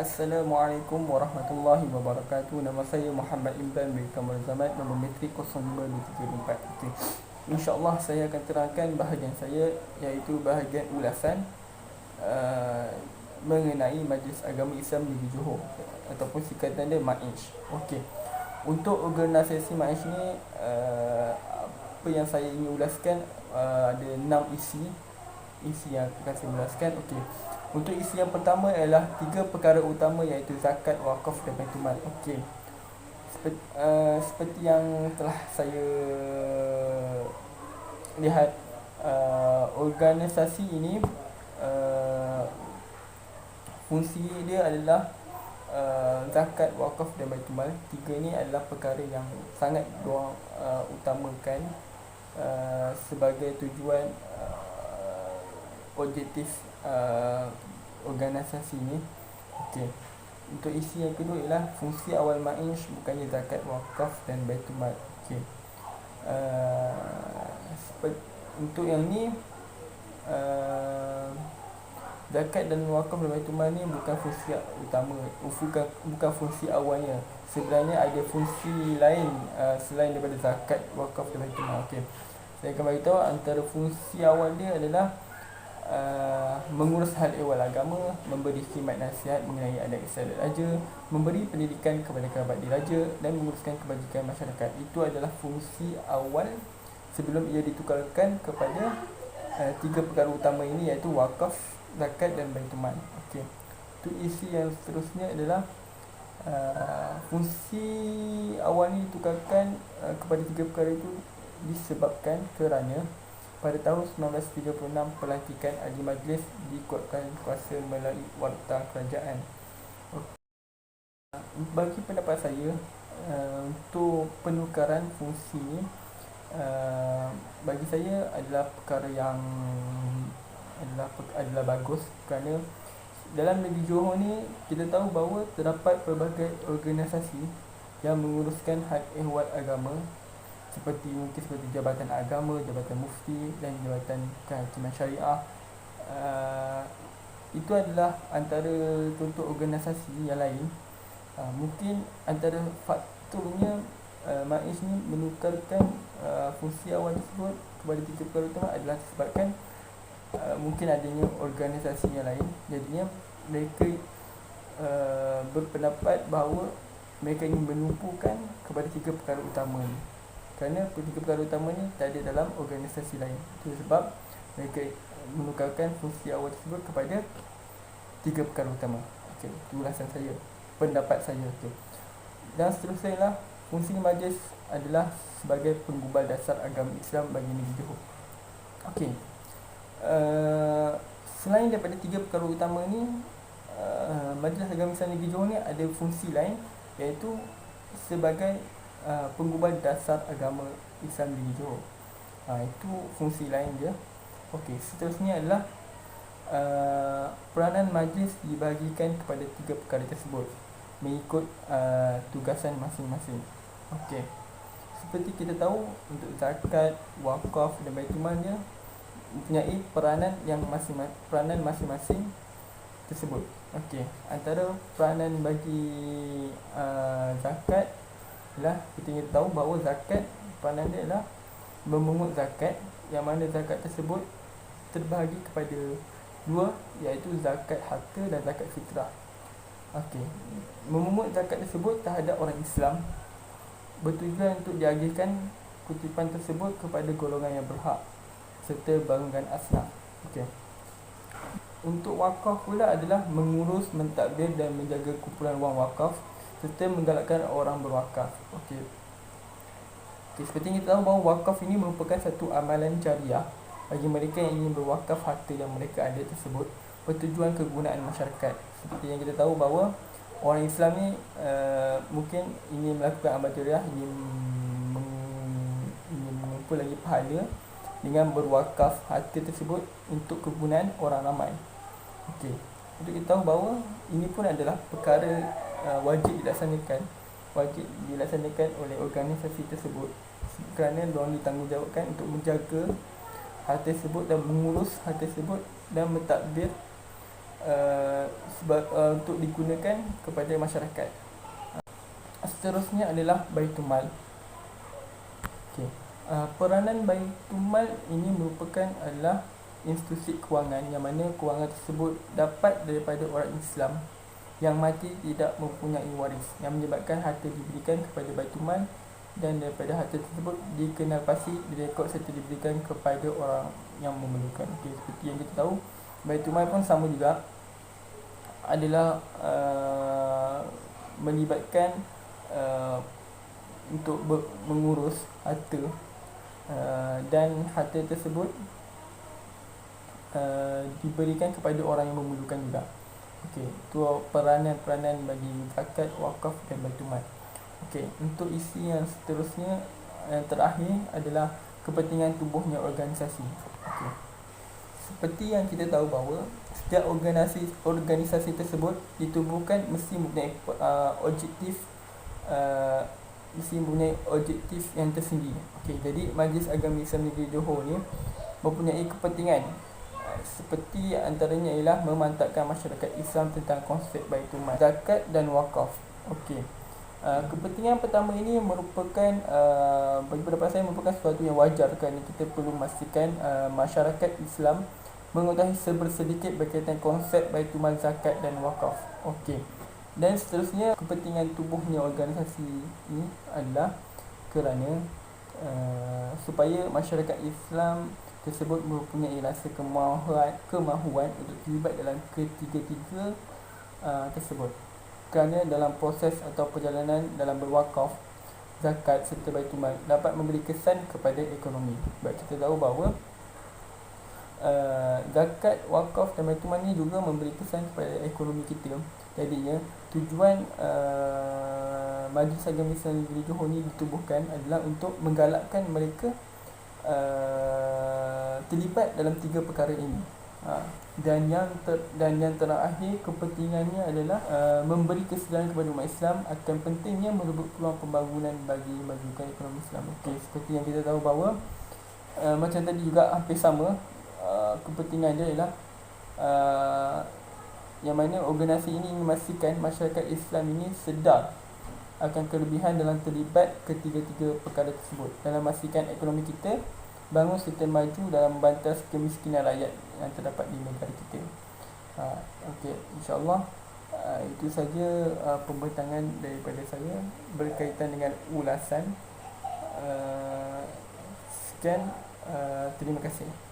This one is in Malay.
Assalamualaikum warahmatullahi wabarakatuh. Nama saya Muhammad Imran bin Kamal Zaman, nombor metrik 05234. Okay. InsyaAllah saya akan terangkan bahagian saya, iaitu bahagian ulasan uh, mengenai Majlis Agama Islam Negeri Johor, ataupun singkatan dia MAIJ. Okey. Untuk organisasi MAIJ ni, apa yang saya ingin ulaskan, ada 6 isi yang akan saya ulaskan. Okey. Untuk isi yang pertama ialah 3 perkara utama, iaitu zakat, wakaf dan baitul mal. Okey. Seperti yang telah saya lihat, organisasi ini, uh, fungsi dia adalah zakat, wakaf dan baitul mal. Tiga ni adalah perkara yang sangat diorang utamakan sebagai tujuan objektif organisasi ini. Okey. Untuk isi yang kedua ialah fungsi awal MAIJ bukannya zakat, wakaf dan baitul mal. Okey. Untuk yang ni, zakat dan wakaf dan baitul mal ni bukan fungsi utama, bukan fungsi awalnya. Sebenarnya ada fungsi lain selain daripada zakat, wakaf dan baitul mal. Okey. Saya akan beritahu antara fungsi awal dia adalah mengurus hal ehwal agama, memberi khidmat nasihat mengenai adat istiadat raja, memberi pendidikan kepada kerabat diraja dan menguruskan kebajikan masyarakat. Itu adalah fungsi awal sebelum ia ditukarkan kepada tiga perkara utama ini, iaitu wakaf, zakat dan baitul mal. Okey. Itu isi yang seterusnya adalah fungsi awal ini ditukarkan kepada tiga perkara itu disebabkan kerana pada tahun 1936 pelantikan ahli majlis dikuatkan kuasa melalui warta kerajaan. Bagi pendapat saya, untuk penukaran fungsi ini, bagi saya adalah perkara yang adalah bagus, kerana dalam negeri Johor ni kita tahu bahawa terdapat pelbagai organisasi yang menguruskan hal ehwal agama, seperti Jabatan Agama, Jabatan Mufti dan Jabatan Kehakiman Syariah. Itu adalah antara contoh organisasi yang lain. Mungkin antara faktornya MAIJ ni menukarkan fungsi awal tersebut kepada tiga perkara utama adalah disebabkan mungkin adanya organisasi yang lain. Jadinya mereka berpendapat bahawa mereka ingin menumpukan kepada tiga perkara utama ni, kerana tiga perkara utama ni tak ada dalam organisasi lain. Itu sebab mereka menukarkan fungsi awal tersebut kepada tiga perkara utama. Okey, itu ulasan saya, pendapat saya. Okey. Dan seterusnya ialah fungsi majlis adalah sebagai penggubal dasar agama Islam bagi negeri Johor. Okey. Selain daripada tiga perkara utama ni, Majlis Agama Islam Negeri Johor ni ada fungsi lain, iaitu sebagai penggubal dasar agama Islam di Johor. Itu fungsi lain dia. Okey, seterusnya adalah peranan majlis dibahagikan kepada tiga perkara tersebut mengikut tugasan masing-masing. Okey. Seperti kita tahu, untuk zakat, wakaf dan baitul mal dia mempunyai peranan masing-masing tersebut. Okey, antara peranan bagi zakat ialah kita ingin tahu bahawa zakat, peranan dia adalah memungut zakat, yang mana zakat tersebut terbahagi kepada dua, iaitu zakat harta dan zakat fitrah. Okey, memungut zakat tersebut terhadap orang Islam bertujuan untuk diagihkan kutipan tersebut kepada golongan yang berhak serta bangunkan asnaf. Okey. Untuk wakaf pula adalah mengurus, mentadbir dan menjaga kumpulan wang wakaf serta menggalakkan orang berwakaf. Okey. Seperti kita tahu bahawa wakaf ini merupakan satu amalan jariah bagi mereka yang ingin berwakaf harta yang mereka ada tersebut bertujuan kegunaan masyarakat. Seperti yang kita tahu bahawa orang Islam ni mungkin ingin melakukan amal jariah, ingin mengumpul lagi pahala dengan berwakaf harta tersebut untuk kegunaan orang ramai. Okey. Untuk kita tahu bahawa ini pun adalah perkara wajib dilaksanakan oleh organisasi tersebut, kerana diorang ditanggungjawabkan untuk menjaga harta tersebut dan mengurus harta tersebut dan mentadbir untuk digunakan kepada masyarakat. Seterusnya adalah Baitul Mal. Okay. Peranan Baitul Mal ini adalah institusi kewangan yang mana kewangan tersebut dapat daripada orang Islam yang mati tidak mempunyai waris, yang menyebabkan harta diberikan kepada Baitul Mal, dan daripada harta tersebut dikenalpasti, direkod serta diberikan kepada orang yang memerlukan. Okay, seperti yang kita tahu, Baitul Mal pun sama juga, adalah melibatkan untuk mengurus harta, dan harta tersebut diberikan kepada orang yang memerlukan juga. Okey, itu peranan-peranan bagi zakat, wakaf dan Baitul Mal. Okey, untuk isi yang seterusnya, yang terakhir adalah kepentingan tubuhnya organisasi. Okey. Seperti yang kita tahu bahawa setiap organisasi tersebut ditubuhkan mesti mempunyai objektif yang tersendiri. Okey, jadi Majlis Agama Islam Negeri Johor ni mempunyai kepentingan, seperti antaranya ialah memantapkan masyarakat Islam tentang konsep Baitul Mal, zakat dan wakaf. Okey. Kepentingan pertama ini merupakan bagi pendapat saya merupakan sesuatu yang wajar, kerana kita perlu memastikan masyarakat Islam mengetahui sedikit berkaitan konsep Baitul Mal, zakat dan wakaf. Okey. Dan seterusnya, kepentingan tubuhnya organisasi ini adalah kerana supaya masyarakat Islam tersebut mempunyai rasa kemahuan untuk terlibat dalam ketiga-tiga tersebut. Kerana dalam proses atau perjalanan dalam berwakaf, zakat serta Baitul Mal dapat memberi kesan kepada ekonomi. Sebab kita tahu bahawa zakat, wakaf dan Baitul Mal ni juga memberi kesan kepada ekonomi kita. Jadinya tujuan Majlis Agama Islam Negeri Johor ni ditubuhkan adalah untuk menggalakkan mereka terlibat dalam tiga perkara ini. Dan yang terakhir, kepentingannya adalah memberi kesedaran kepada umat Islam akan pentingnya merebut peluang pembangunan bagi memajukan ekonomi Islam. Okey, seperti yang kita tahu bahawa macam tadi juga hampir sama, kepentingan dia ialah yang mana organisasi ini memastikan masyarakat Islam ini sedar akan kelebihan dalam terlibat ketiga-tiga perkara tersebut, dalam memastikan ekonomi kita bangun serta maju dalam membantas kemiskinan rakyat yang terdapat di negara kita. Okey, insya-Allah itu saja pembentangan daripada saya berkaitan dengan ulasan. Sekian, terima kasih.